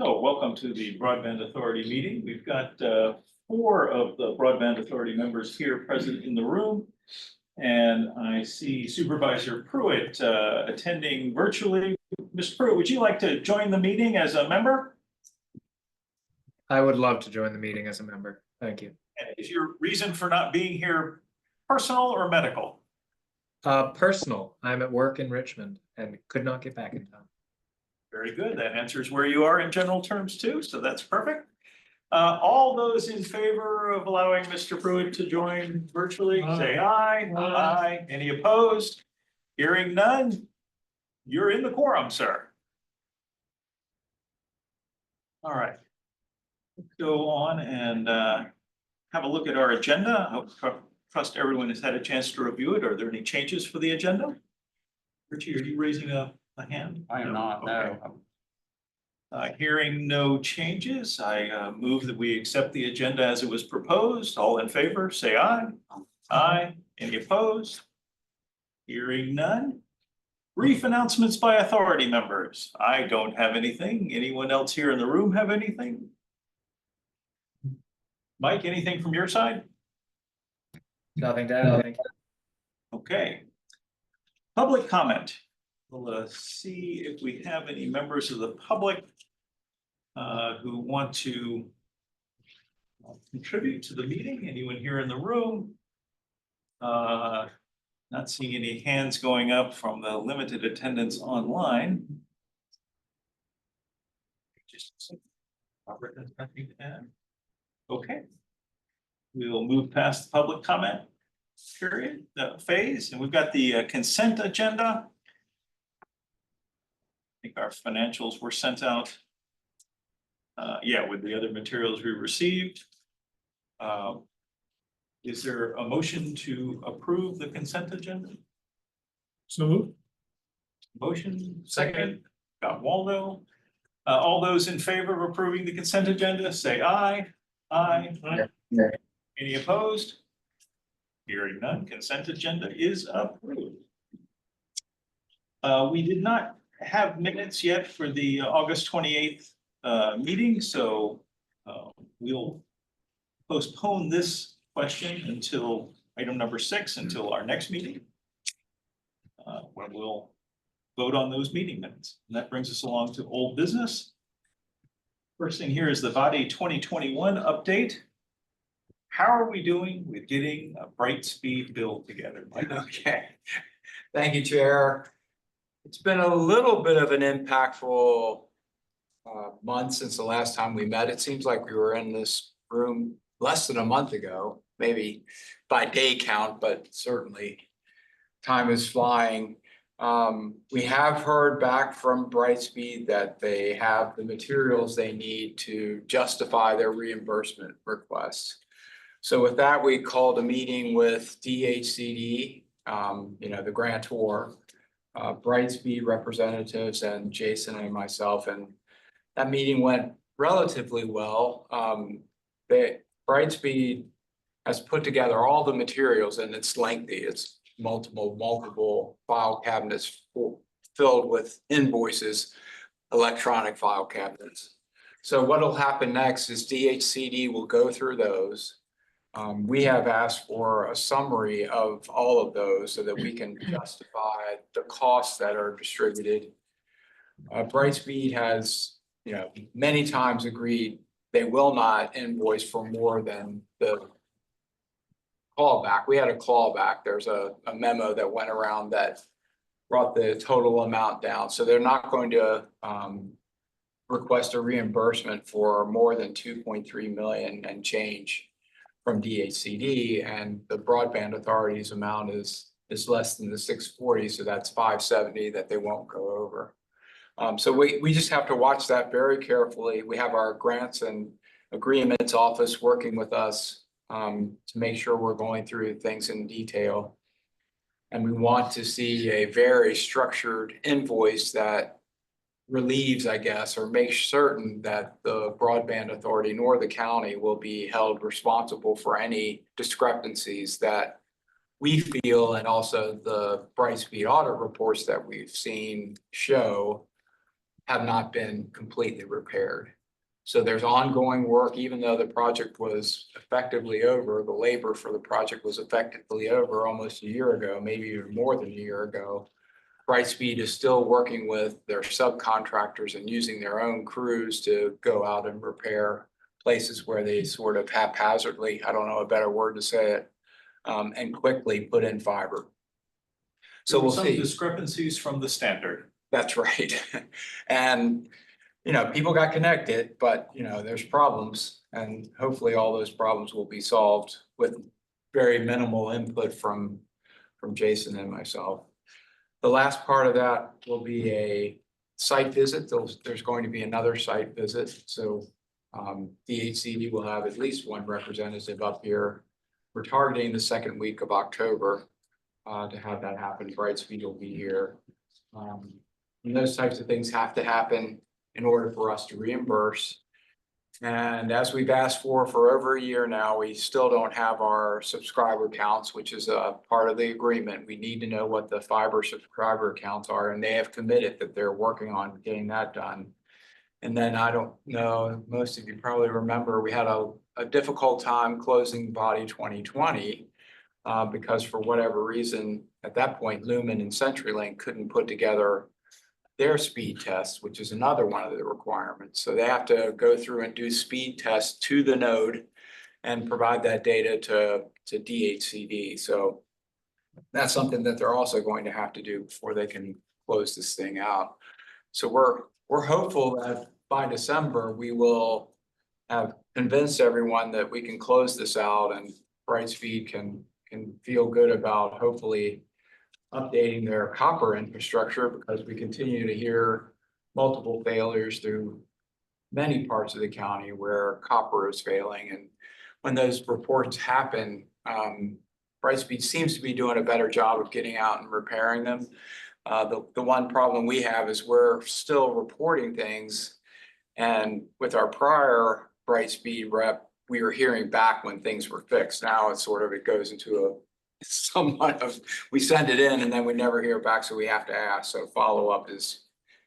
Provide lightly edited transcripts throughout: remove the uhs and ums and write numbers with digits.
So welcome to the Broadband Authority meeting. We've got four of the Broadband Authority members here present in the room. And I see Supervisor Pruitt attending virtually. Mr. Pruitt, would you like to join the meeting as a member? I would love to join the meeting as a member. Thank you. And is your reason for not being here personal or medical? Personal. I'm at work in Richmond and could not get back in time. Very good. That answers where you are in general terms too, so that's perfect. All those in favor of allowing Mr. Pruitt to join virtually, say aye. Aye. Any opposed? Hearing none, you're in the quorum, sir. All right. Let's go on and have a look at our agenda. I trust everyone has had a chance to review it. Are there any changes for the agenda? Richie, are you raising a hand? I am not, Okay. no. Hearing no changes, I move that we accept the agenda as it was proposed. All in favor, say aye. Aye. Any opposed? Hearing none. Brief announcements by authority members. I don't have anything. Anyone else here in the room have anything? Mike, anything from your side? Nothing to add. Thank you. Okay. Public comment. We'll see if we have any members of the public who want to contribute to the meeting. Anyone here in the room? Not seeing any hands going up from the limited attendance online. Just a second. Robert has nothing to add. Okay. We will move past the public comment period, phase, and we've got the consent agenda. I think our financials were sent out. Yeah, with the other materials we received. Is there a motion to approve the consent agenda? So moved. Motion, second, got Waldo. All those in favor of approving the consent agenda, say aye. Aye. Yeah. Any opposed? Hearing none, consent agenda is approved. We did not have minutes yet for the August 28th meeting, so we'll postpone this question until item number 6 until our next meeting. When we'll vote on those meeting minutes. And that brings us along to old business. First thing here is the VADI 2021 update. How are we doing with getting a Brightspeed build together, Mike? Okay, thank you, Chair. It's been a little bit of an impactful month since the last time we met. It seems like we were in this room less than a month ago, maybe by day count, but certainly time is flying. We have heard back from Brightspeed that they have the materials they need to justify their reimbursement request. So with that, we called a meeting with DHCD, the grantor, Brightspeed representatives, and Jason and myself, and that meeting went relatively well. Brightspeed has put together all the materials, and it's lengthy. It's multiple file cabinets filled with invoices, electronic file cabinets. So what will happen next is DHCD will go through those. We have asked for a summary of all of those so that we can justify the costs that are distributed. Brightspeed has, many times agreed they will not invoice for more than the clawback. We had a clawback. There's a memo that went around that brought the total amount down. So they're not going to request a reimbursement for more than 2.3 million and change from DHCD, and the Broadband Authority's amount is less than the 640, so that's 570 that they won't go over. So we just have to watch that very carefully. We have our grants and agreements office working with us to make sure we're going through things in detail. And we want to see a very structured invoice that relieves, I guess, or makes certain that the Broadband Authority nor the county will be held responsible for any discrepancies that we feel, and also the Brightspeed audit reports that we've seen show have not been completely repaired. So there's ongoing work, even though the project was effectively over, the labor for the project was effectively over almost a year ago, maybe even more than a year ago. Brightspeed is still working with their subcontractors and using their own crews to go out and repair places where they sort of haphazardly, I don't know a better word to say it, and quickly put in fiber. So we'll Some see. discrepancies from the standard. That's right. And, you know, people got connected, but, you know, there's problems, and hopefully all those problems will be solved with very minimal input from Jason and myself. The last part of that will be a site visit. There's going to be another site visit, so DHCD will have at least one representative up here. We're targeting the second week of October to have that happen. Brightspeed will be here. And those types of things have to happen in order for us to reimburse. And as we've asked for over a year now, we still don't have our subscriber counts, which is a part of the agreement. We need to know what the fiber subscriber counts are, and they have committed that they're working on getting that done. And then I don't know, most of you probably remember, we had a difficult time closing Body 2020 because for whatever reason, at that point, Lumen and CenturyLink couldn't put together their speed tests, which is another one of the requirements. So they have to go through and do speed tests to the node and provide that data to DHCD. So that's something that they're also going to have to do before they can close this thing out. So we're hopeful that by December, we will have convinced everyone that we can close this out and Brightspeed can feel good about hopefully updating their copper infrastructure, because we continue to hear multiple failures through many parts of the county where copper is failing. And when those reports happen, Brightspeed seems to be doing a better job of getting out and repairing them. The one problem we have is we're still reporting things, and with our prior Brightspeed rep, we were hearing back when things were fixed. Now it's sort of, it goes into a somewhat of, we send it in and then we never hear back, so we have to ask. So follow-up is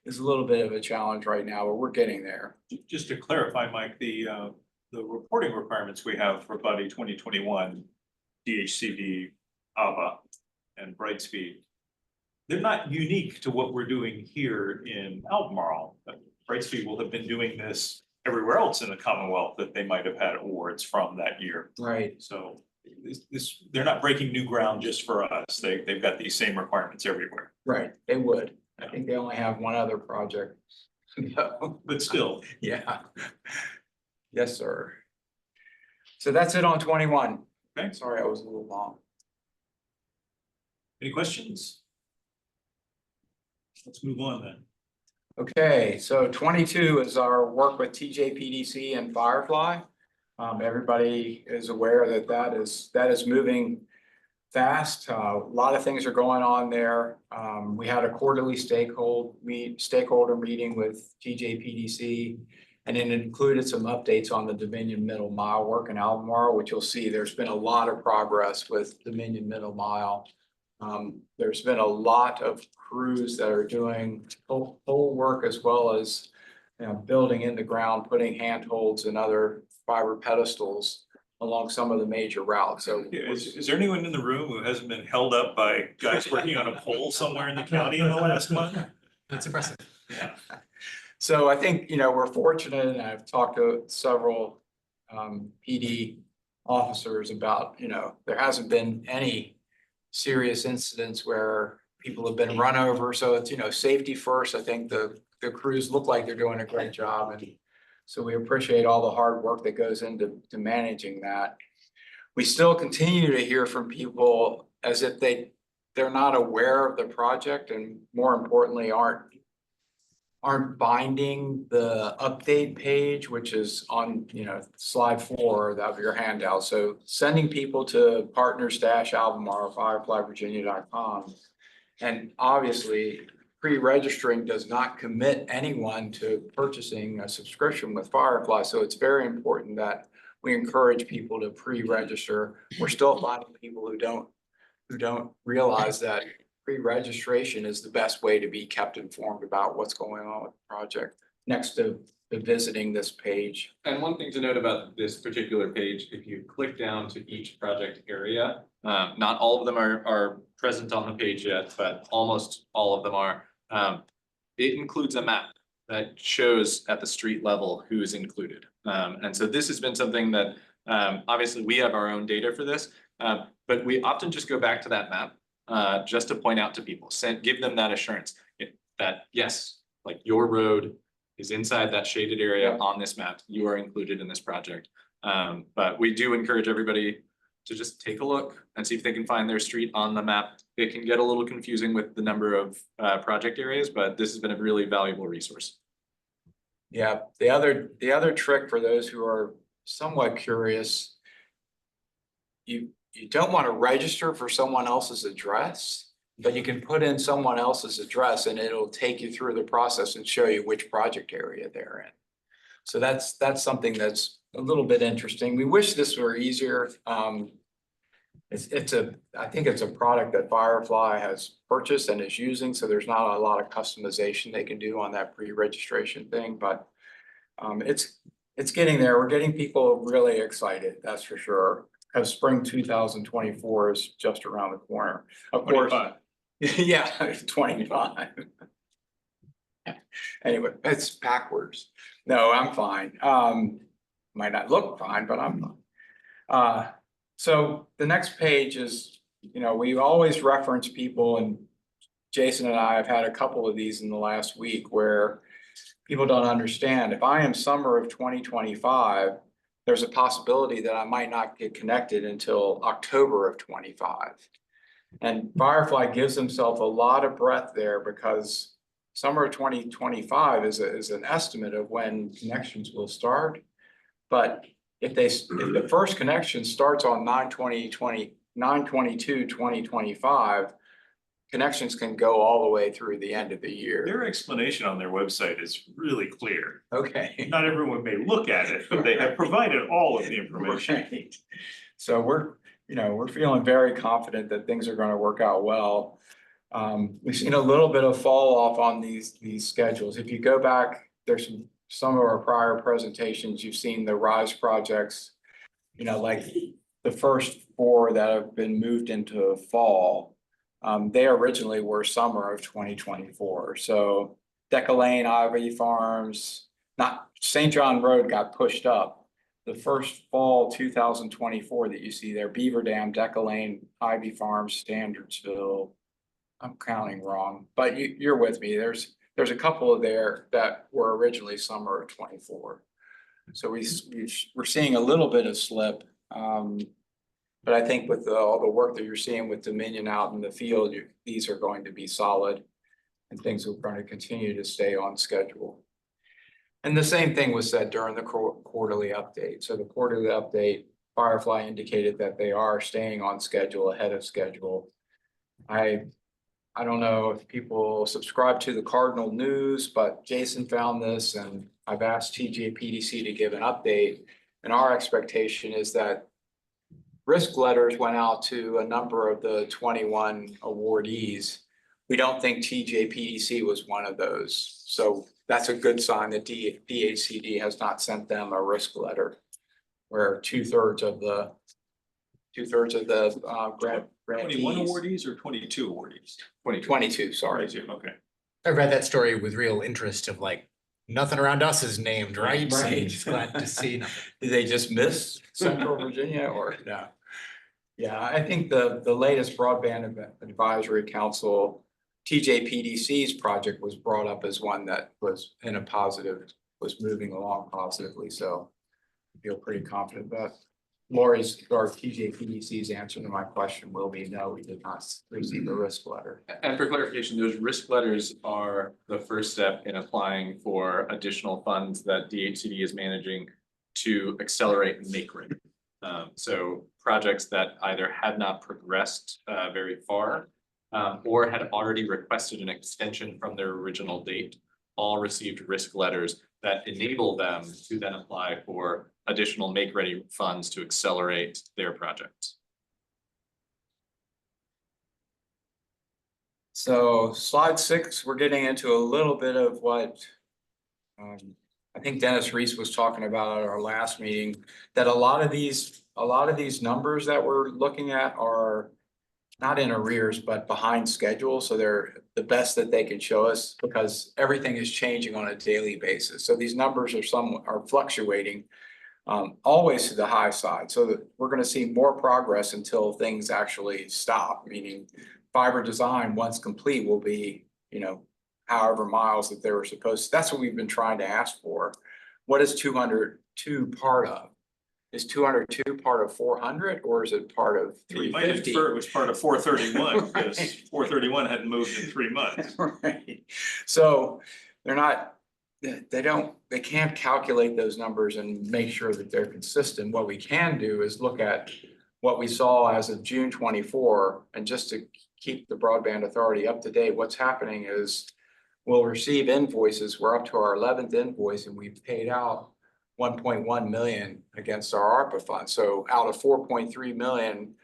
a little bit of a challenge right now, but we're getting there. Just to clarify, Mike, the reporting requirements we have for Buddy 2021, DHCD, ABA, and Brightspeed, they're not unique to what we're doing here in Albemarle. Brightspeed will have been doing this everywhere else in the Commonwealth that they might have had awards from that year. Right. So they're not breaking new ground just for us. They've got these same requirements everywhere. Right, they would. I think they only have one other project. No. But still, Yeah. Yes, sir. So that's it on 21. Okay. Sorry, I was a little long. any questions? Let's move on then. Okay, so 22 is our work with TJPDC and Firefly. Everybody is aware that that is moving fast. A lot of things are going on there. We had a quarterly stakeholder meeting with TJPDC, and it included some updates on the Dominion Middle Mile work in Albemarle, which you'll see there's been a lot of progress with Dominion Middle Mile. There's been a lot of crews that are doing pole work as well as, you know, building in the ground, putting handholds and other fiber pedestals along some of the major routes. So Is there anyone in the room who hasn't been held up by guys working on a pole somewhere in the county in the last month? That's impressive. Yeah. So I think, you know, we're fortunate, and I've talked to several PD officers about, you know, there hasn't been any serious incidents where people have been run over. So it's, you know, safety first. I think the crews look like they're doing a great job, and so we appreciate all the hard work that goes into managing that. We still continue to hear from people as if they're not aware of the project, and more importantly, aren't binding the update page, which is on, you know, slide 4 of your handout. So sending people to partners-albemarle, fireflyvirginia.com. And obviously, pre-registering does not commit anyone to purchasing a subscription with Firefly. So it's very important that we encourage people to pre-register. We're still finding people who don't realize that pre-registration is the best way to be kept informed about what's going on with the project, next to visiting this page. And one thing to note about this particular page, if you click down to each project area, not all of them are present on the page yet, but almost all of them are. It includes a map that shows at the street level who is included. And so this has been something that, obviously we have our own data for this, but we often just go back to that map just to point out to people, give them that assurance that yes, like your road is inside that shaded area on this map. You are included in this project. But we do encourage everybody to just take a look and see if they can find their street on the map. It can get a little confusing with the number of project areas, but this has been a really valuable resource. Yeah, the other trick for those who are somewhat curious, you don't want to register for someone else's address, but you can put in someone else's address and it'll take you through the process and show you which project area they're in. So that's something that's a little bit interesting. We wish this were easier. I think it's a product that Firefly has purchased and is using, so there's not a lot of customization they can do on that pre-registration thing, but it's getting there. We're getting people really excited, that's for sure. Because spring 2024 is just around the corner. Of course. 25. Yeah, 25. Anyway, it's backwards. No, I'm fine. Might not look fine, but I'm fine. So the next page is, we always reference people, and Jason and I have had a couple of these in the last week where people don't understand. If I am summer of 2025, there's a possibility that I might not get connected until October of 25. And Firefly gives himself a lot of breath there because summer of 2025 is an estimate of when connections will start. But if the first connection starts on 9/22/2025, connections can go all the way through the end of the year. Their explanation on their website is really clear. Okay. Not everyone may look at it, but they have provided all of the information. Right. So we're feeling very confident that things are going to work out well. We've seen a little bit of fall off on these schedules. If you go back, there's some of our prior presentations, you've seen the RISE projects, like the first 4 that have been moved into fall. They originally were summer of 2024. So Deca Lane, Ivy Farms, not St. John Road got pushed up. The first fall 2024 that you see there, Beaver Dam, Deca Lane, Ivy Farms, Standardsville. I'm counting wrong, but you're with me. There's a couple of there that were originally summer of 24. So we're seeing a little bit of slip. But I think with all the work that you're seeing with Dominion out in the field, these are going to be solid and things are going to continue to stay on schedule. And the same thing was said during the quarterly update. So the quarterly update, Firefly indicated that they are staying on schedule, ahead of schedule. I don't know if people subscribe to the Cardinal News, but Jason found this and I've asked TJPDC to give an update. And our expectation is that risk letters went out to a number of the 21 awardees. We don't think TJPDC was one of those. So that's a good sign that DHCD has not sent them a risk letter, where two-thirds of the grant 21 awardees or 22 awardees? 22, sorry. 22, okay. I read that story with real interest of like, nothing around us is named, right? So Right. just glad to see nothing. Did they just miss Central Virginia or no? Yeah, I think the latest Broadband Advisory Council, TJPDC's project was brought up as one that was was moving along positively. So I feel pretty confident that Lori's or TJPDC's answer to my question will be no, we did not receive a risk letter. And for clarification, those risk letters are the first step in applying for additional funds that DHCD is managing to accelerate make ready. So projects that either had not progressed very far or had already requested an extension from their original date, all received risk letters that enable them to then apply for additional make ready funds to accelerate their projects. So slide 6, we're getting into a little bit of what I think Dennis Reese was talking about at our last meeting, that a lot of these numbers that we're looking at are not in arrears, but behind schedule. So they're the best that they can show us because everything is changing on a daily basis. So these numbers are fluctuating always to the high side. So that we're going to see more progress until things actually stop, meaning fiber design, once complete, will be, however miles that they were supposed to. That's what we've been trying to ask for. What is 202 part of? Is 202 part of 400 or is it part of You might 350? infer it was part of 431 because Right. 431 hadn't moved in 3 months. Right. So they can't calculate those numbers and make sure that they're consistent. What we can do is look at what we saw as of June 24, and just to keep the Broadband Authority up to date, what's happening is we'll receive invoices. We're up to our 11th invoice and we've paid out 1.1 million against our ARPA fund. So out of 4.3 million,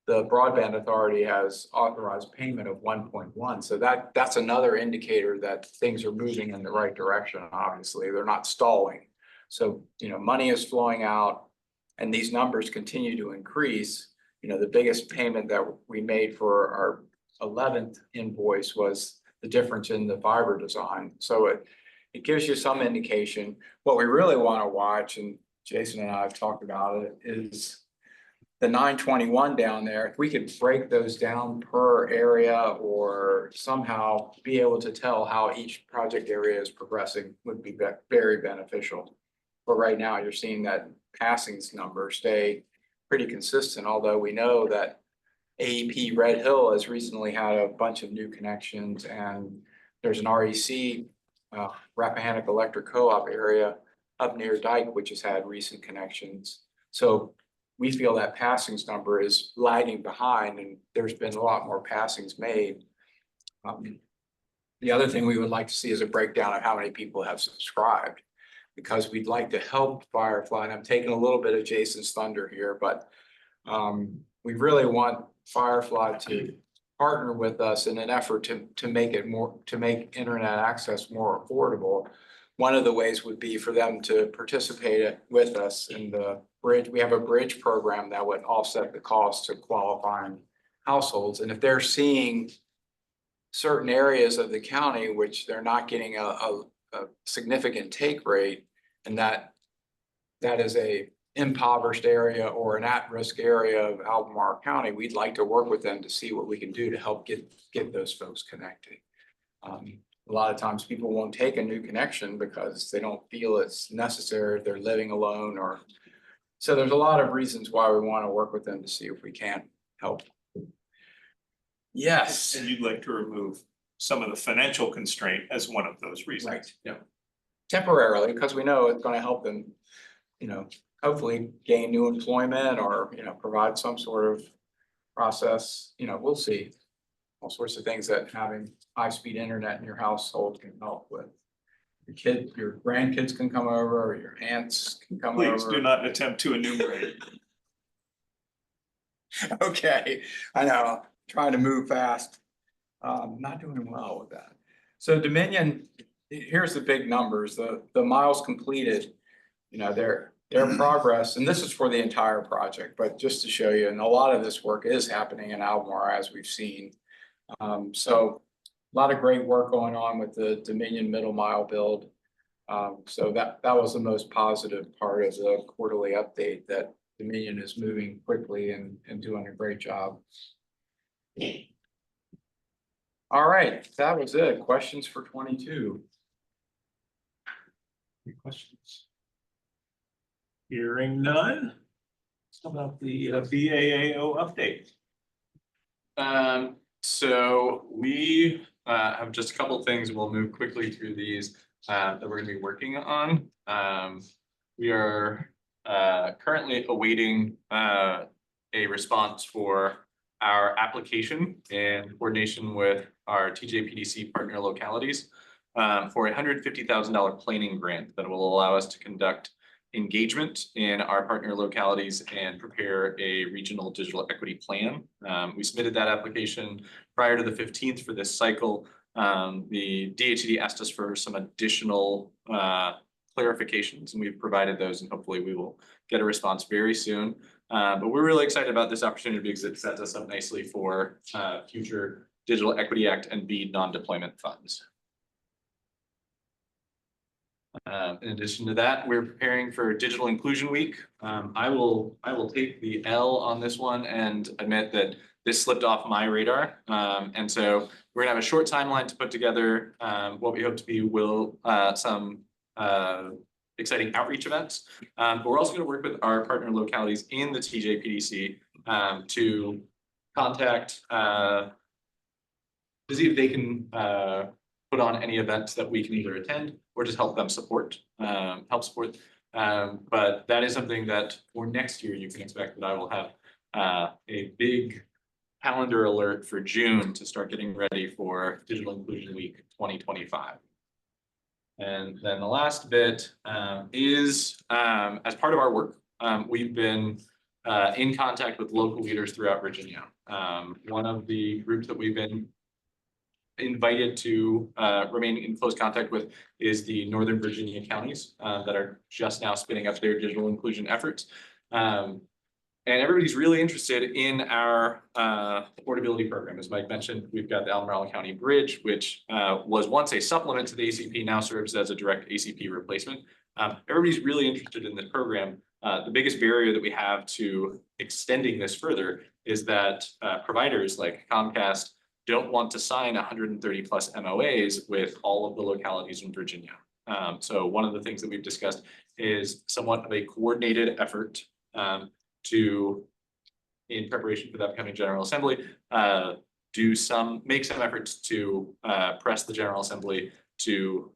the Broadband Authority has authorized payment of 1.1. So that's another indicator that things are moving in the right direction. Obviously, they're not stalling. So, money is flowing out and these numbers continue to increase. The biggest payment that we made for our 11th invoice was the difference in the fiber design. So it gives you some indication. What we really want to watch, and Jason and I have talked about it, is the 921 down there. If we could break those down per area or somehow be able to tell how each project area is progressing would be very beneficial. But right now you're seeing that passings number stay pretty consistent, although we know that AEP Red Hill has recently had a bunch of new connections, and there's an REC, Rappahannock Electric Co-op area up near Dyke, which has had recent connections. So we feel that passings number is lagging behind, and there's been a lot more passings made. The other thing we would like to see is a breakdown of how many people have subscribed, because we'd like to help Firefly. And I'm taking a little bit of Jason's thunder here, but we really want Firefly to partner with us in an effort to make internet access more affordable. One of the ways would be for them to participate with us in the bridge. We have a bridge program that would offset the cost to qualifying households. And if they're seeing certain areas of the county which they're not getting a significant take rate, and that is a impoverished area or an at-risk area of Albemarle County, we'd like to work with them to see what we can do to help get those folks connected. A lot of times people won't take a new connection because they don't feel it's necessary if they're living alone, or so there's a lot of reasons why we want to work with them to see if we can help. Yes. And you'd like to remove some of the financial constraint as one of those reasons. Right. Yeah. Temporarily, because we know it's going to help them, hopefully gain new employment or, provide some sort of process. We'll see. All sorts of things that having high-speed internet in your household can help with. Your grandkids can come over, or your aunts can come over. Please do not attempt to enumerate. Okay, I know, trying to move fast. Not doing well with that. So Dominion, here's the big numbers, the miles completed, their progress, and this is for the entire project, but just to show you, and a lot of this work is happening in Albemarle, as we've seen. So a lot of great work going on with the Dominion middle mile build. So that was the most positive part of the quarterly update, that Dominion is moving quickly and doing a great job. All right, that was it. Questions for 22? Any questions? Hearing none. How about the BAAO update? So we have just a couple of things. We'll move quickly through these that we're going to be working on. We are currently awaiting a response for our application in coordination with our TJPDC partner localities for a $150,000 planning grant that will allow us to conduct engagement in our partner localities and prepare a regional digital equity plan. We submitted that application prior to the 15th for this cycle. The DHCD asked us for some additional clarifications, and we've provided those, and hopefully we will get a response very soon. But we're really excited about this opportunity because it sets us up nicely for future Digital Equity Act and BEAD non-deployment funds. In addition to that, we're preparing for Digital Inclusion Week. I will take the L on this one and admit that this slipped off my radar. And so we're gonna have a short timeline to put together what we hope to be some exciting outreach events. But we're also gonna work with our partner localities in the TJPDC to contact to see if they can put on any events that we can either attend or just help them support. But that is something that for next year, you can expect that I will have a big calendar alert for June to start getting ready for Digital Inclusion Week 2025. And then the last bit is as part of our work, we've been in contact with local leaders throughout Virginia. One of the groups that we've been invited to remain in close contact with is the Northern Virginia counties that are just now spinning up their digital inclusion efforts. And everybody's really interested in our affordability program. As Mike mentioned, we've got the Albemarle County Bridge, which was once a supplement to the ACP, now serves as a direct ACP replacement. Everybody's really interested in this program. The biggest barrier that we have to extending this further is that providers like Comcast don't want to sign 130 plus MOAs with all of the localities in Virginia. So one of the things that we've discussed is somewhat of a coordinated effort to, in preparation for the upcoming General Assembly, make some efforts to press the General Assembly to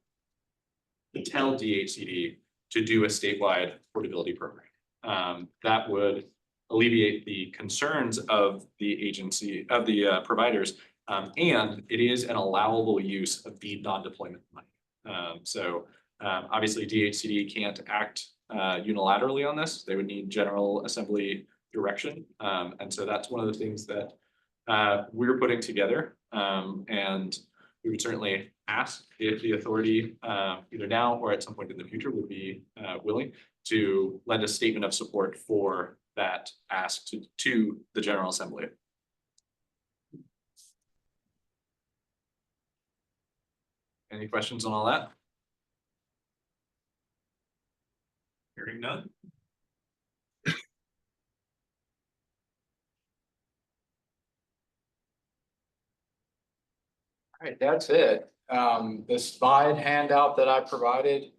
tell DHCD to do a statewide affordability program. That would alleviate the concerns of the agency, of the providers, and it is an allowable use of BEAD non-deployment money. Obviously DHCD can't act unilaterally on this. They would need General Assembly direction. And so that's one of the things that we're putting together. And we would certainly ask if the authority, either now or at some point in the future, would be willing to lend a statement of support for that ask to the General Assembly. Any questions on all that? Hearing none. All right, that's it. This slide handout that I provided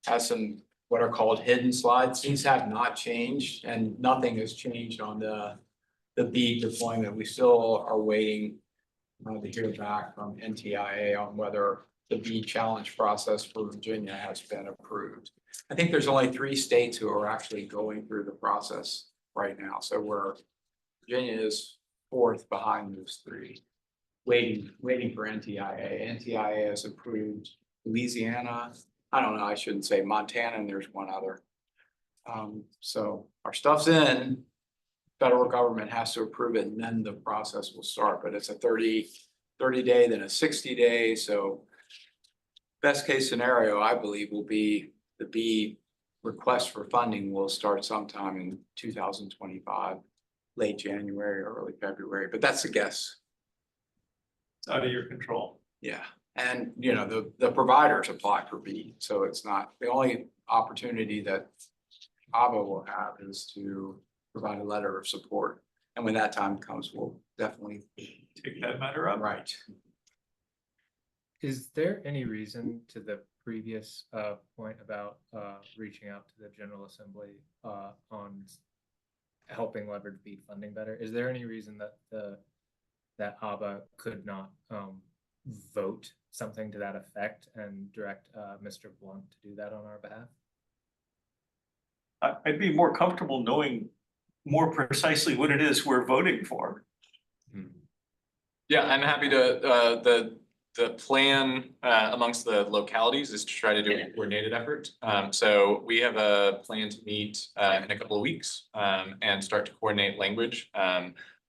has some what are called hidden slides. These have not changed, and nothing has changed on the BEAD deployment. We still are waiting to hear back from NTIA on whether the BEAD challenge process for Virginia has been approved. I think there's only 3 states who are actually going through the process right now. So Virginia is 4th behind those 3, waiting for NTIA. NTIA has approved Louisiana. I don't know, I shouldn't say Montana, and there's one other. So our stuff's in, federal government has to approve it, and then the process will start, but it's a 30 day, then a 60 day. So best case scenario, I believe, will be the BEAD request for funding will start sometime in 2025, late January or early February, but that's a guess. It's out of your control. Yeah, and you know, the providers apply for BEAD, so it's not the only opportunity that ABA will have is to provide a letter of support. And when that time comes, we'll definitely Take that matter up. right. Is there any reason to the previous point about reaching out to the General Assembly on helping leverage BEAD funding better? Is there any reason that that ABA could not vote something to that effect and direct Mr. Blunt to do that on our behalf? I'd be more comfortable knowing more precisely what it is we're voting for. Yeah, I'm happy to, the plan amongst the localities is to try to do a coordinated effort. So we have a plan to meet in a couple of weeks and start to coordinate language.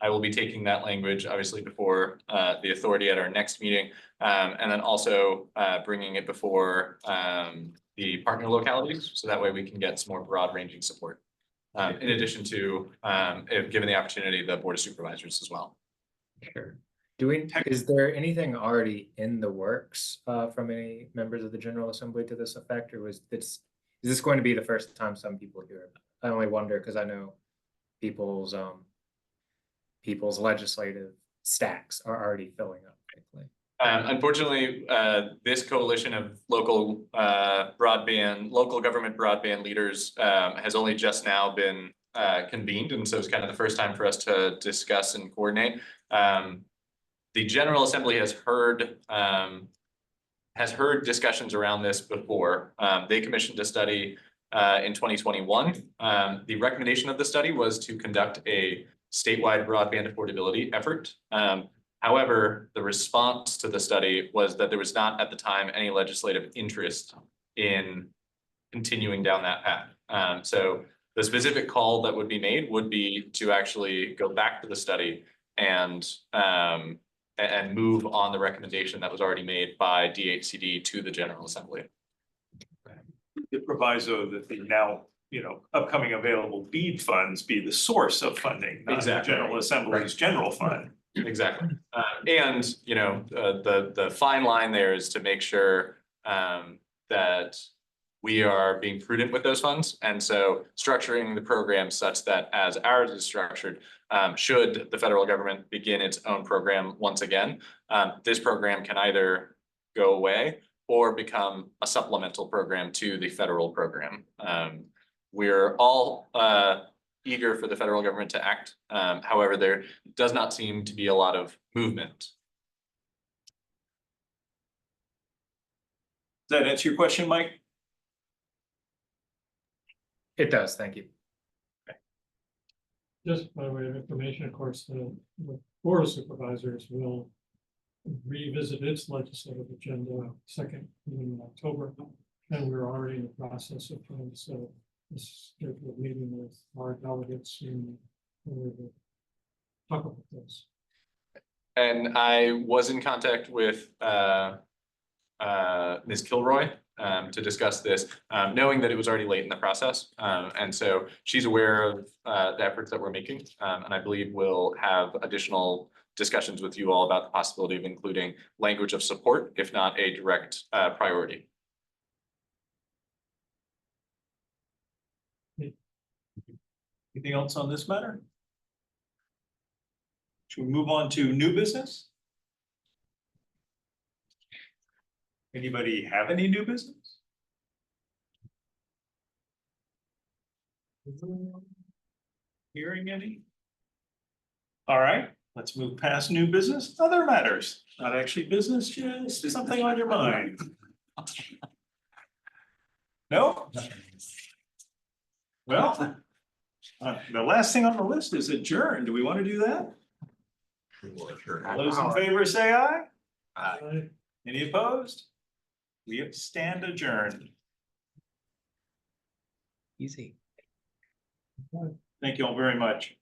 I will be taking that language obviously before the authority at our next meeting, and then also bringing it before the partner localities, so that way we can get some more broad ranging support. In addition to, if given the opportunity, the Board of Supervisors as well. Sure. Is there anything already in the works from any members of the General Assembly to this effect, or is this going to be the first time some people hear about it? I only wonder because I know people's legislative stacks are already filling up quickly. Unfortunately, this coalition of local government broadband leaders has only just now been convened, and so it's kind of the first time for us to discuss and coordinate. The General Assembly has heard discussions around this before. They commissioned a study in 2021. The recommendation of the study was to conduct a statewide broadband affordability effort. However, the response to the study was that there was not at the time any legislative interest in continuing down that path. So the specific call that would be made would be to actually go back to the study and move on the recommendation that was already made by DHCD to the General Assembly. The proviso that the now, upcoming available BEAD funds be the source of funding, not the Exactly. General Assembly's general fund. Exactly. And, the fine line there is to make sure that we are being prudent with those funds. And so structuring the program such that as ours is structured, should the federal government begin its own program once again, this program can either go away or become a supplemental program to the federal program. We're all eager for the federal government to act. However, there does not seem to be a lot of movement. Does that answer your question, Mike? It does, thank you. Just by way of information, of course, the Board of Supervisors will revisit its legislative agenda second meeting in October. And we're already in the process of trying to set up this scheduled meeting with our delegates in order to talk about this. And I was in contact with Ms. Kilroy to discuss this, knowing that it was already late in the process. And so she's aware of the efforts that we're making. And I believe we'll have additional discussions with you all about the possibility of including language of support, if not a direct priority. Anything else on this matter? Should we move on to new business? Anybody have any new business? Hearing any? All right, let's move past new business, other matters, not actually business, just something on your mind. No? Well, the last thing on the list is adjourn. Do we want to do that? All those in favor say aye. Any opposed? We stand adjourned. Easy. Thank you all very much.